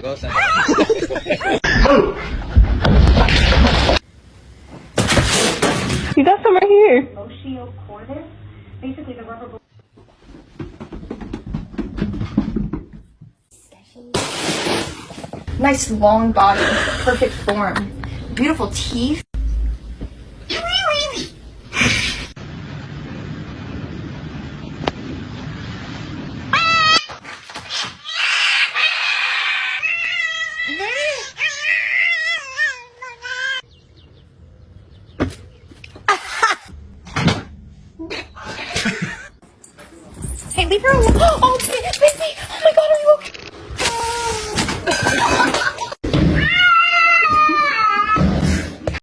both ends. You got some right here. Osteochondrus, basically the rubber. Nice long body, perfect form, beautiful teeth. Hey, leave her alone. Oh, baby. Oh my God, are you okay?